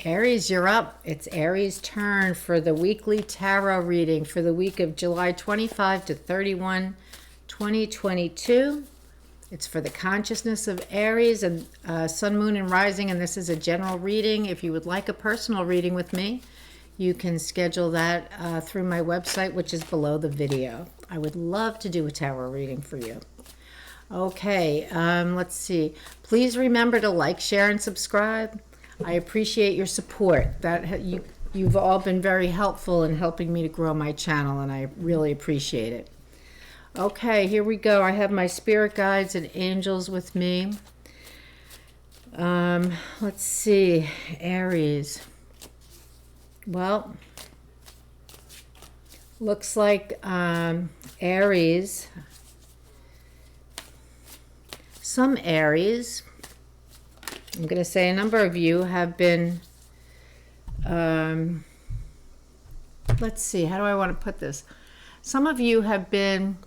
Aries, you're up. It's Aries' turn for the weekly tarot reading for the week of July 25 to 31, 2022. It's for the consciousness of Aries and Sun, Moon, and Rising, and this is a general reading. If you would like a personal reading with me, you can schedule that through my website, which is below the video. I would love to do a tarot reading for you. Okay, let's see. Please remember to like, share, and subscribe. I appreciate your support. You've all been very helpful in helping me to grow my channel, and I really appreciate it. Okay, here we go. I have my spirit guides and angels with me. Let's see, Aries. Well, looks like Aries, some Aries, I'm going to say a number of you have been, let's see, how do I want to put this? Some of you have been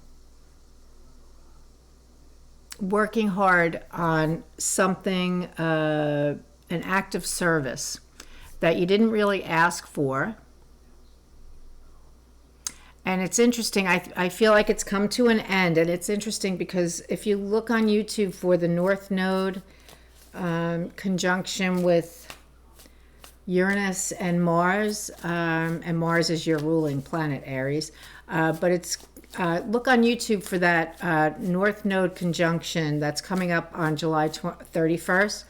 working hard on something, an act of service that you didn't really ask for. And it's interesting, I feel like it's come to an end, and it's interesting because if you look on YouTube for the North Node, conjunction with Uranus and Mars is your ruling planet, Aries. But it's look on YouTube for that North Node conjunction that's coming up on July 31st.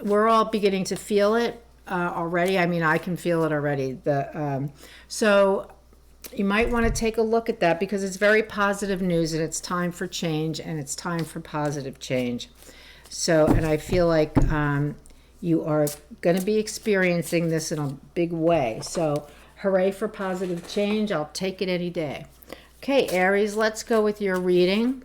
We're all beginning to feel it already. I mean, I can feel it already. So you might want to take a look at that because it's very positive news, and it's time for change, and it's time for positive change. So, and I feel like you are going to be experiencing this in a big way. So, hooray for positive change. I'll take it any day. Okay, Aries, let's go with your reading.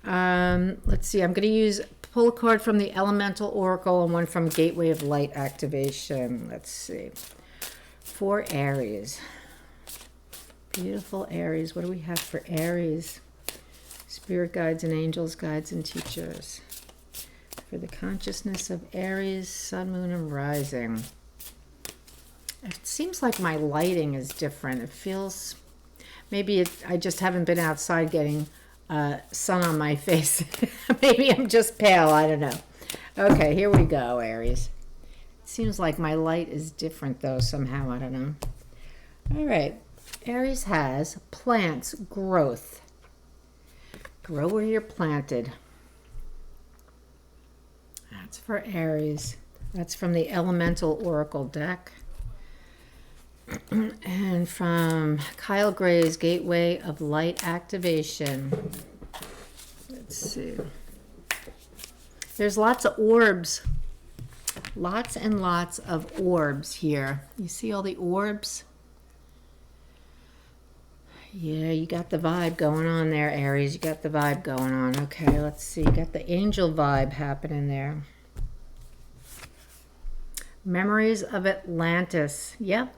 Let's see. I'm going to pull a card from the Elemental Oracle and one from Gateway of Light Activation. Let's see. For Aries. Beautiful Aries. What do we have for Aries? Spirit guides and angels, guides and teachers. For the consciousness of Aries, Sun, Moon, and Rising. It seems like my lighting is different. It feels, maybe I just haven't been outside getting sun on my face. Maybe I'm just pale, I don't know. Okay, here we go, Aries. It seems like my light is different though, somehow, I don't know. All right, Aries has plants, growth. Grow where you're planted. That's for Aries. That's from the Elemental Oracle deck. And from Kyle Gray's Gateway of Light Activation. Let's see. There's lots of orbs. Lots and lots of orbs here. You see all the orbs? Yeah, you got the vibe going on there, Aries. You got the vibe going on. Okay, let's see. You got the angel vibe happening there. Memories of Atlantis. Yep.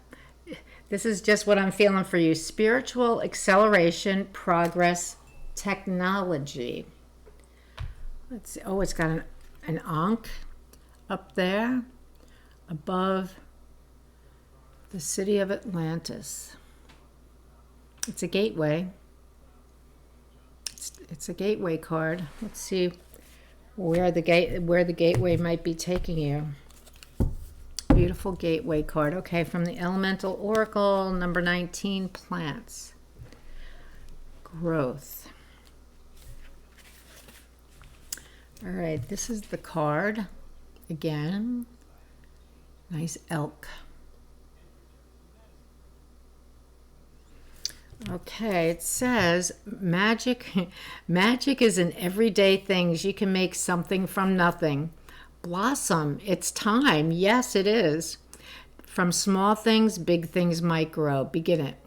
This is just what I'm feeling for you. Spiritual acceleration, progress, technology. Let's see. Oh, it's got an Ankh up there above the city of Atlantis. It's a gateway. It's a gateway card. Let's see where the gateway might be taking you. Beautiful gateway card. Okay, from the Elemental Oracle, number 19, plants. Growth. All right, this is the card. Again, nice elk. Okay, it says magic is in everyday things. You can make something from nothing. Blossom, it's time. Yes, it is. From small things, big things might grow. Begin it.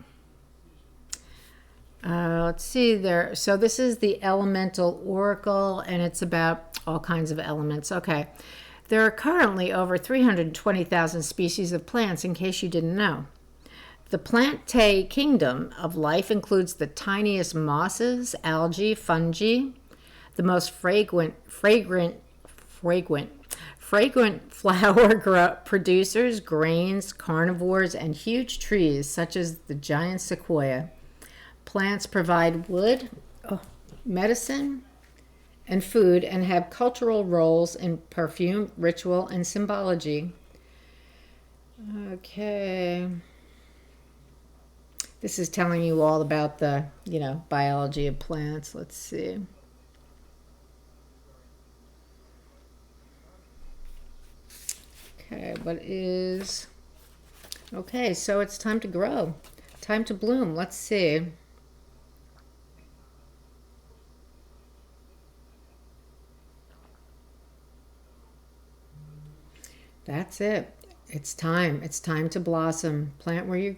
Let's see there. So this is the Elemental Oracle, and it's about all kinds of elements. Okay. There are currently over 320,000 species of plants, in case you didn't know. The plant kingdom of life includes the tiniest mosses, algae, fungi. The most fragrant Fragrant flower producers, grains, carnivores, and huge trees such as the giant sequoia. Plants provide wood, medicine, and food, and have cultural roles in perfume, ritual, and symbology. Okay. This is telling you all about the, biology of plants. Let's see. Okay, okay, so it's time to grow, time to bloom. Let's see. That's it. It's time. It's time to blossom. Plant where you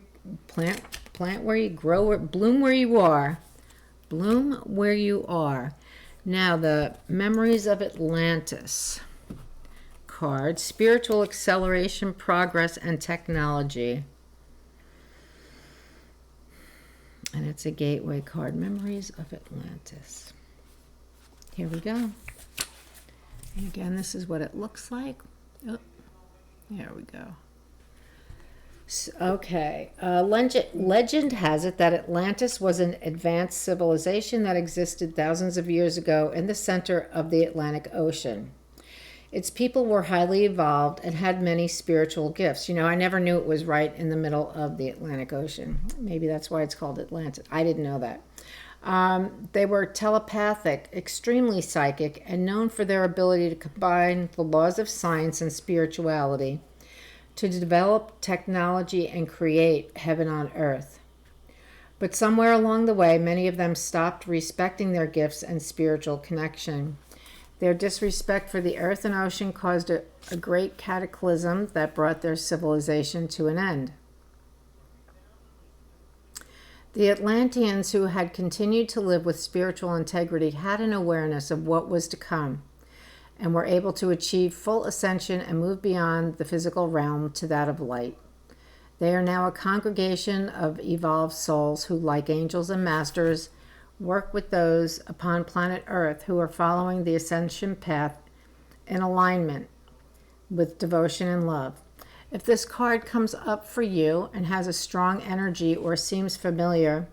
grow, bloom where you are. Bloom where you are. Now the Memories of Atlantis card, spiritual acceleration, progress, and technology. And it's a gateway card, Memories of Atlantis. Here we go. And again, this is what it looks like. Oh, there we go. Okay. Legend has it that Atlantis was an advanced civilization that existed thousands of years ago in the center of the Atlantic Ocean. Its people were highly evolved and had many spiritual gifts. I never knew it was right in the middle of the Atlantic Ocean. Maybe that's why it's called Atlantis. I didn't know that. They were telepathic, extremely psychic, and known for their ability to combine the laws of science and spirituality to develop technology and create heaven on earth. But somewhere along the way, many of them stopped respecting their gifts and spiritual connection. Their disrespect for the earth and ocean caused a great cataclysm that brought their civilization to an end. The Atlanteans, who had continued to live with spiritual integrity, had an awareness of what was to come and were able to achieve full ascension and move beyond the physical realm to that of light. They are now a congregation of evolved souls who, like angels and masters, work with those upon planet Earth who are following the ascension path in alignment with devotion and love. If this card comes up for you and has a strong energy or seems familiar,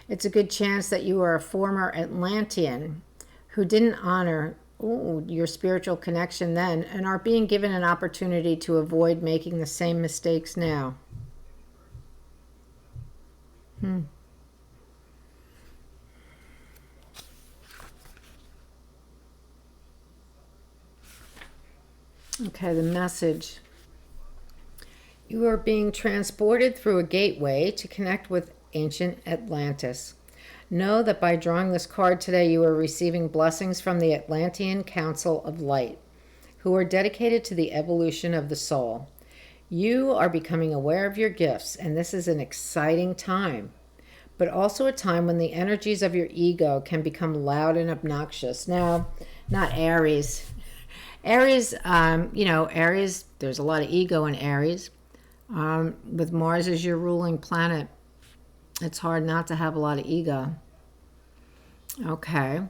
it's a good chance that you are a former Atlantean who didn't honor your spiritual connection then and are being given an opportunity to avoid making the same mistakes now. Okay, the message. You are being transported through a gateway to connect with ancient Atlantis. Know that by drawing this card today, you are receiving blessings from the Atlantean Council of Light, who are dedicated to the evolution of the soul. You are becoming aware of your gifts, and this is an exciting time, but also a time when the energies of your ego can become loud and obnoxious. Now, not Aries. Aries, Aries, there's a lot of ego in Aries. With Mars as your ruling planet, it's hard not to have a lot of ego. Okay.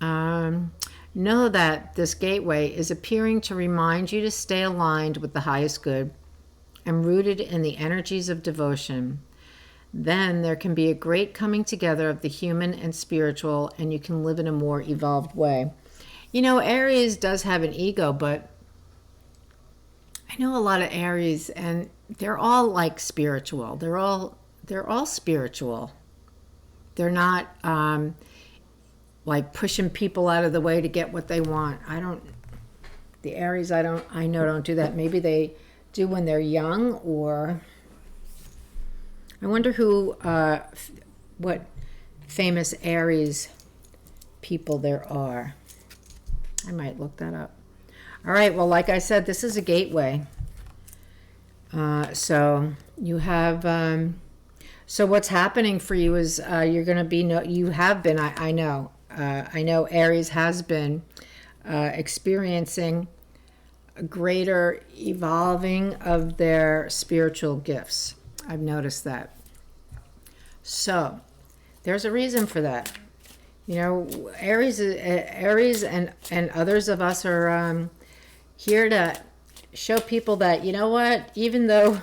Know that this gateway is appearing to remind you to stay aligned with the highest good and rooted in the energies of devotion. Then there can be a great coming together of the human and spiritual, and you can live in a more evolved way. Aries does have an ego, but I know a lot of Aries, and they're all like spiritual. They're all spiritual. They're not like pushing people out of the way to get what they want. The Aries, I know don't do that. Maybe they do when they're young, or I wonder what famous Aries people there are. I might look that up. All right, well, like I said, this is a gateway. So you have, so what's happening for you is you're going to be, you have been, I know Aries has been experiencing a greater evolving of their spiritual gifts. I've noticed that. So there's a reason for that. Aries and others of us are here to show people that, you know what, even though,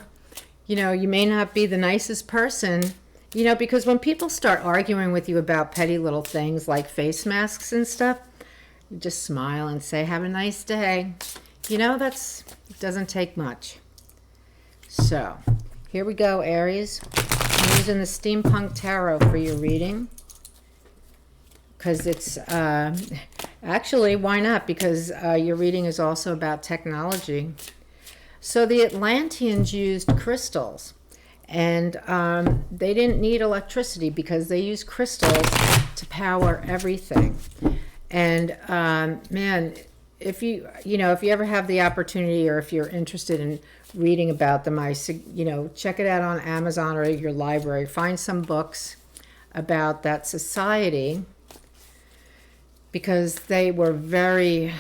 you may not be the nicest person, because when people start arguing with you about petty little things like face masks and stuff, you just smile and say, have a nice day. It doesn't take much. So, here we go, Aries. I'm using the Steampunk Tarot for your reading. Because it's, actually, why not? Because your reading is also about technology. So the Atlanteans used crystals. And they didn't need electricity because they used crystals to power everything. And man, if you ever have the opportunity, or if you're interested in reading about them, check it out on Amazon or your library. Find some books about that society, because they were very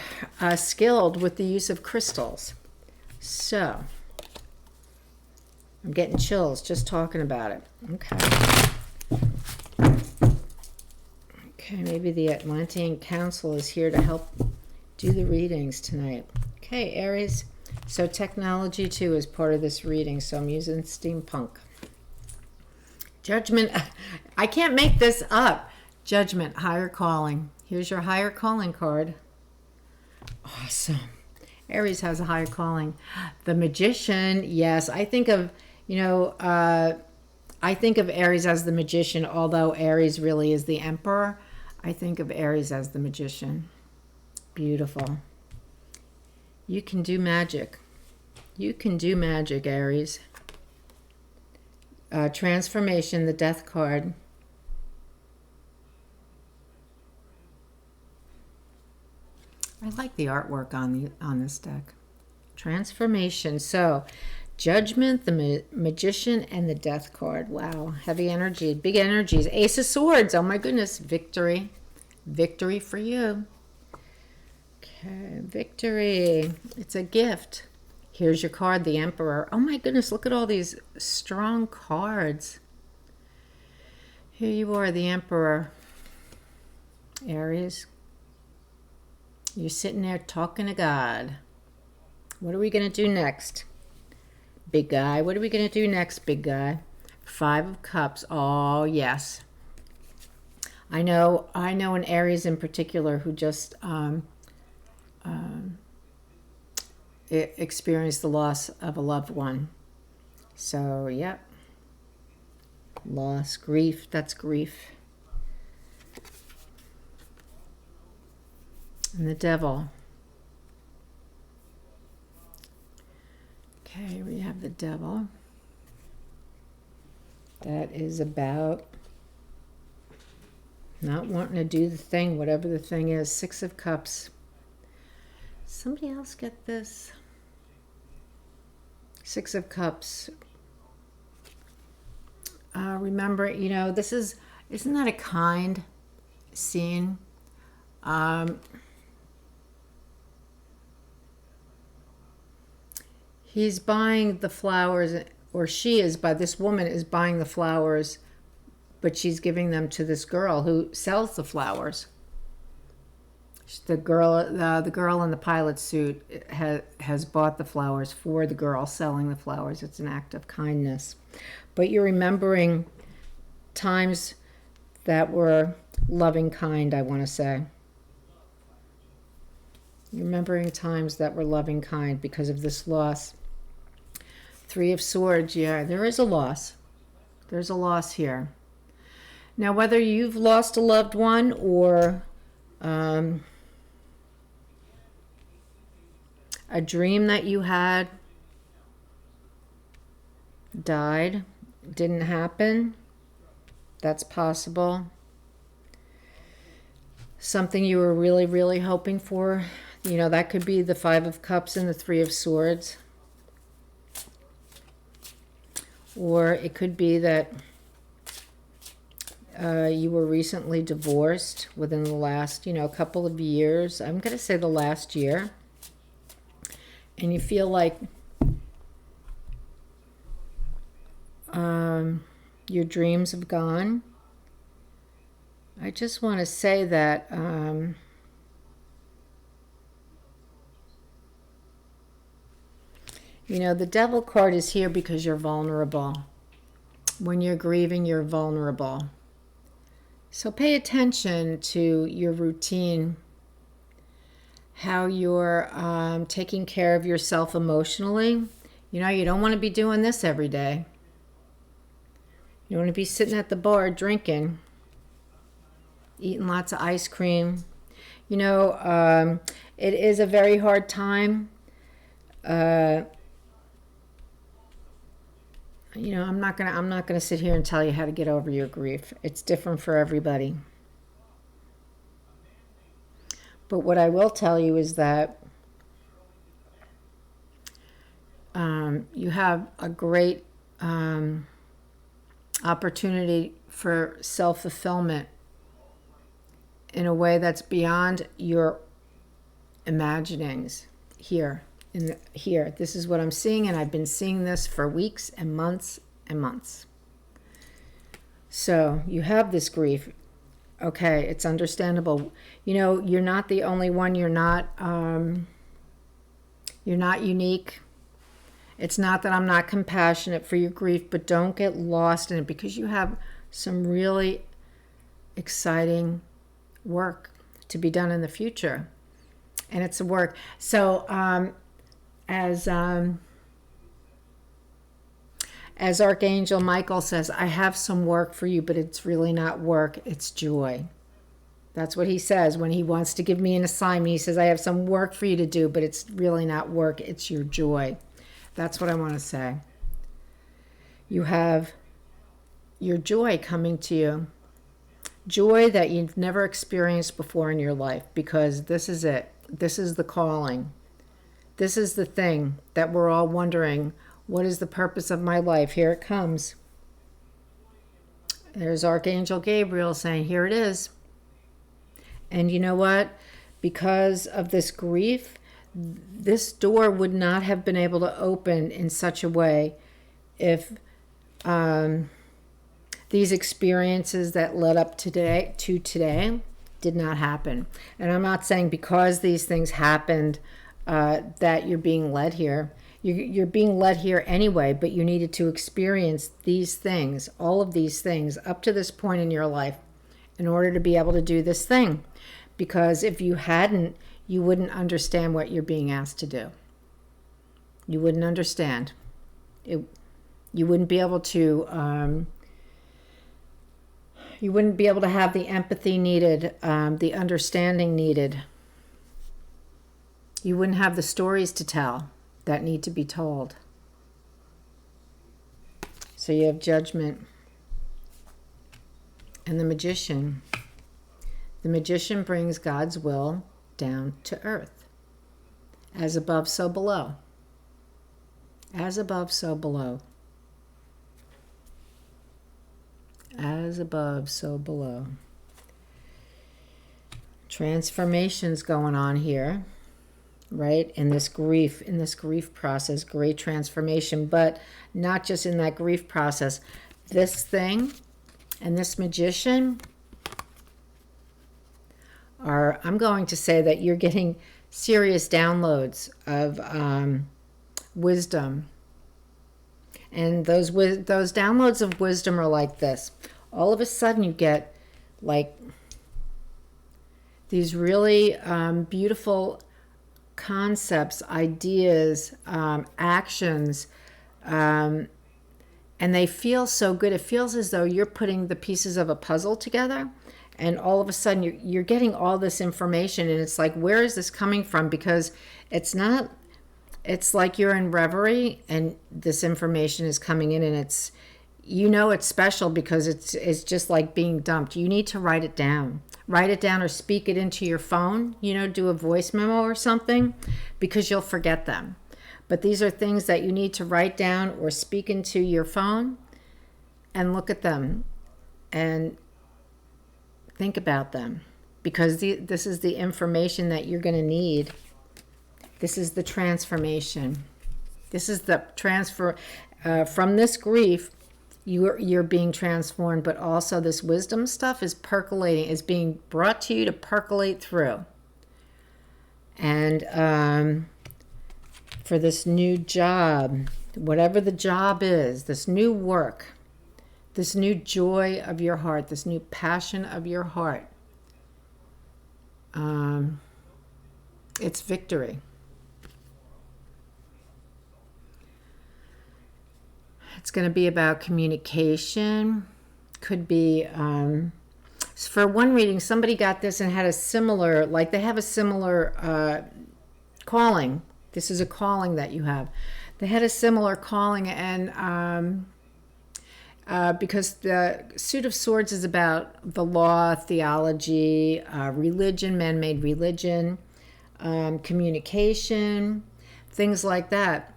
skilled with the use of crystals. So, I'm getting chills just talking about it. Okay, maybe the Atlantean Council is here to help do the readings tonight. Okay, Aries. So technology too is part of this reading, so I'm using steampunk. Judgment. I can't make this up. Judgment, higher calling. Here's your higher calling card. Awesome. Aries has a higher calling. The Magician. Yes, I think of, Aries as the Magician, although Aries really is the Emperor. I think of Aries as the Magician. Beautiful. You can do magic. You can do magic, Aries. Transformation, the Death card. I like the artwork on this deck. Transformation. So, Judgment, the Magician, and the Death card. Wow, heavy energy, big energies. Ace of Swords. Oh my goodness, victory. Victory for you. Okay, victory. It's a gift. Here's your card, the Emperor. Oh my goodness, look at all these strong cards. Here you are, the Emperor. Aries. You're sitting there talking to God. What are we going to do next? Big guy. What are we going to do next, big guy? Five of Cups. Oh, yes. I know an Aries in particular who just experienced the loss of a loved one. So, yep. Loss, grief. That's grief. And the Devil. Okay, we have the Devil. That is about not wanting to do the thing, whatever the thing is. Six of Cups. Somebody else get this? Six of Cups. Remember, isn't that a kind scene? He's buying the flowers, or this woman is buying the flowers, but she's giving them to this girl who sells the flowers. The girl in the pilot suit has bought the flowers for the girl selling the flowers. It's an act of kindness. But you're remembering times that were loving kind, I want to say. You're remembering times that were loving kind because of this loss. Three of Swords, yeah, there is a loss. There's a loss here. Now, whether you've lost a loved one or a dream that you had died, didn't happen, that's possible. Something you were really, really hoping for, that could be the Five of Cups and the Three of Swords. Or it could be that you were recently divorced within the last, couple of years. I'm going to say the last year. And you feel like your dreams have gone. I just want to say that You know, the Devil card is here because you're vulnerable. When you're grieving, you're vulnerable. So pay attention to your routine, how you're taking care of yourself emotionally. You know, you don't want to be doing this every day. You want to be sitting at the bar drinking, eating lots of ice cream. You know, it is a very hard time. You know, I'm not gonna sit here and tell you how to get over your grief. It's different for everybody. But what I will tell you is that you have a great opportunity for self-fulfillment in a way that's beyond your imaginings here. Here, this is what I'm seeing, and I've been seeing this for weeks and months and months. So you have this grief. Okay, it's understandable. You know, you're not the only one. You're not unique. It's not that I'm not compassionate for your grief, but don't get lost in it, because you have some really exciting work to be done in the future. And it's a work. So as Archangel Michael says, I have some work for you, but it's really not work, it's joy. That's what he says when he wants to give me an assignment. He says, I have some work for you to do, but it's really not work, it's your joy. That's what I want to say. You have your joy coming to you. Joy that you've never experienced before in your life, because this is it. This is the calling. This is the thing that we're all wondering, what is the purpose of my life? Here it comes. There's Archangel Gabriel saying, here it is. And you know what? Because of this grief, this door would not have been able to open in such a way if these experiences that led up to today did not happen. And I'm not saying because these things happened that you're being led here. You're being led here anyway, but you needed to experience these things, all of these things, up to this point in your life in order to be able to do this thing. Because if you hadn't, you wouldn't understand what you're being asked to do. You wouldn't understand. You wouldn't be able to... you wouldn't be able to have the empathy needed, the understanding needed. You wouldn't have the stories to tell that need to be told. So you have Judgment and the Magician. The Magician brings God's will down to earth. As above, so below. As above, so below. As above, so below. Transformations going on here, right? In this grief process, great transformation, but not just in that grief process. This thing and this Magician are, I'm going to say that you're getting serious downloads of wisdom. And those downloads of wisdom are like this. All of a sudden you get like these really beautiful concepts, ideas, actions, and they feel so good. It feels as though you're putting the pieces of a puzzle together, and all of a sudden you're getting all this information, and it's like, where is this coming from? Because it's not... It's like you're in reverie and this information is coming in, and it's, you know, it's special because it's just like being dumped. You need to write it down. Write it down or speak it into your phone, you know, do a voice memo or something, because you'll forget them. But these are things that you need to write down or speak into your phone and look at them and think about them, because this is the information that you're going to need. This is the transformation. This is the transfer from this grief. You're being transformed, but also this wisdom stuff is percolating, is being brought to you to percolate through. And for this new job, whatever the job is, this new work, this new joy of your heart, this new passion of your heart. It's victory. It's going to be about communication. Could be, for one reading, somebody got this and had a similar, like they have a similar calling. This is a calling that you have. They had a similar calling, and because the Suit of Swords is about the law, theology, religion, man-made religion, communication, things like that.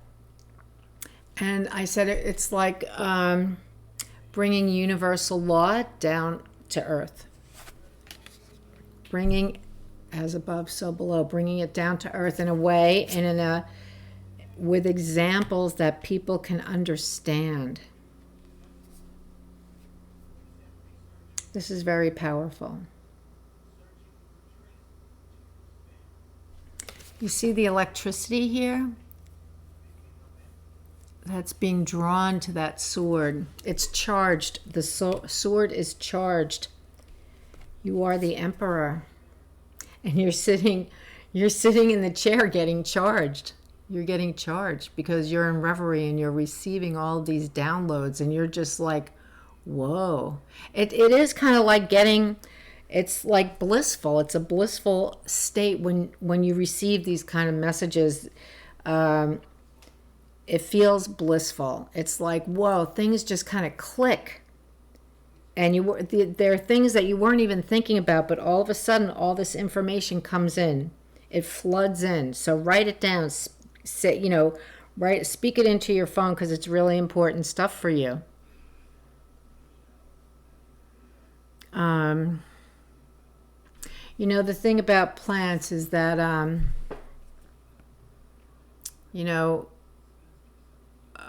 And I said it's like bringing universal law down to earth. Bringing as above, so below. Bringing it down to earth in a way and with examples that people can understand. This is very powerful. You see the electricity here? That's being drawn to that sword. It's charged. The sword is charged. You are the emperor. And you're sitting in the chair getting charged. You're getting charged because you're in reverie and you're receiving all these downloads, and you're just like, whoa. It is kind of like it's like blissful. It's a blissful state when you receive these kind of messages. It feels blissful. It's like, whoa, things just kind of click. And there are things that you weren't even thinking about, but all of a sudden, all this information comes in. It floods in. So write it down. Speak it into your phone because it's really important stuff for you. The thing about plants is that,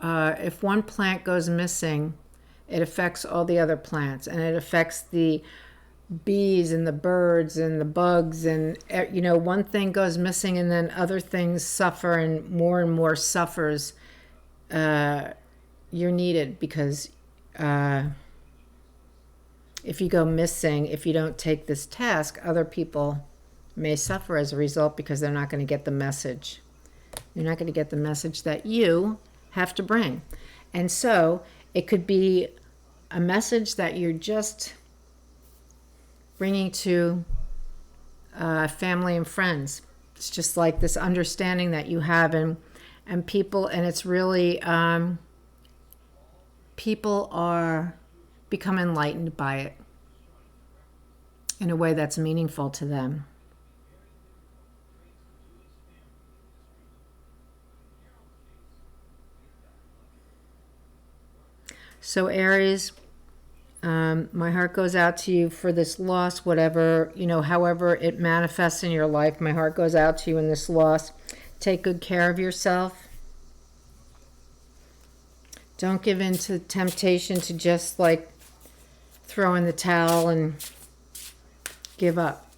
if one plant goes missing, it affects all the other plants, and it affects the bees and the birds and the bugs, and one thing goes missing and then other things suffer, and more suffers. You're needed because if you go missing, if you don't take this task, other people may suffer as a result because they're not going to get the message. They're not going to get the message that you have to bring. And so it could be a message that you're just bringing to family and friends. It's just like this understanding that you have, and people, and it's really people are become enlightened by it in a way that's meaningful to them. So Aries, my heart goes out to you for this loss, whatever, however it manifests in your life. My heart goes out to you in this loss. Take good care of yourself. Don't give in to temptation to just like throw in the towel and give up,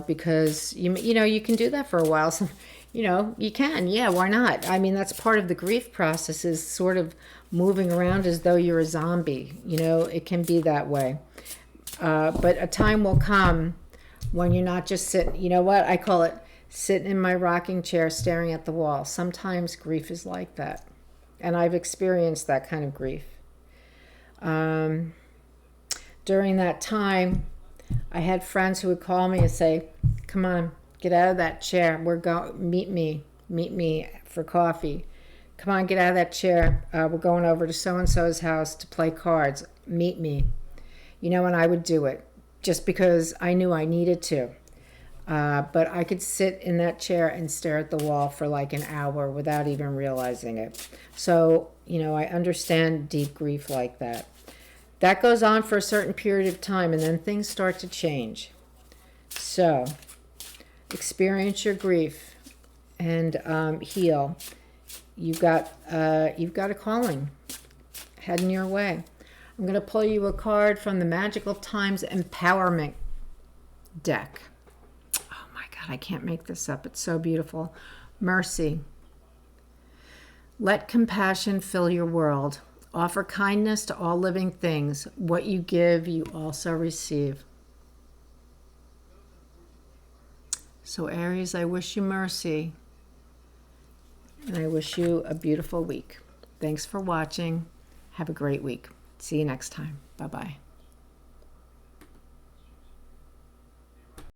because you can do that for a while. So, you can, yeah, why not? I mean, that's part of the grief process, is sort of moving around as though you're a zombie. It can be that way. But a time will come when you're not just sitting, I call it sitting in my rocking chair staring at the wall. Sometimes grief is like that. And I've experienced that kind of grief. During that time, I had friends who would call me and say, come on, get out of that chair. Meet me for coffee. Come on, get out of that chair. We're going over to so-and-so's house to play cards. Meet me. And I would do it just because I knew I needed to. But I could sit in that chair and stare at the wall for like an hour without even realizing it. So, I understand deep grief like that. That goes on for a certain period of time, and then things start to change. So, experience your grief and heal. You've got a calling heading your way. I'm going to pull you a card from the Magical Times Empowerment deck. Oh my God, I can't make this up. It's so beautiful. Mercy. Let compassion fill your world. Offer kindness to all living things. What you give, you also receive. So, Aries, I wish you mercy, and I wish you a beautiful week. Thanks for watching. Have a great week. See you next time. Bye-bye.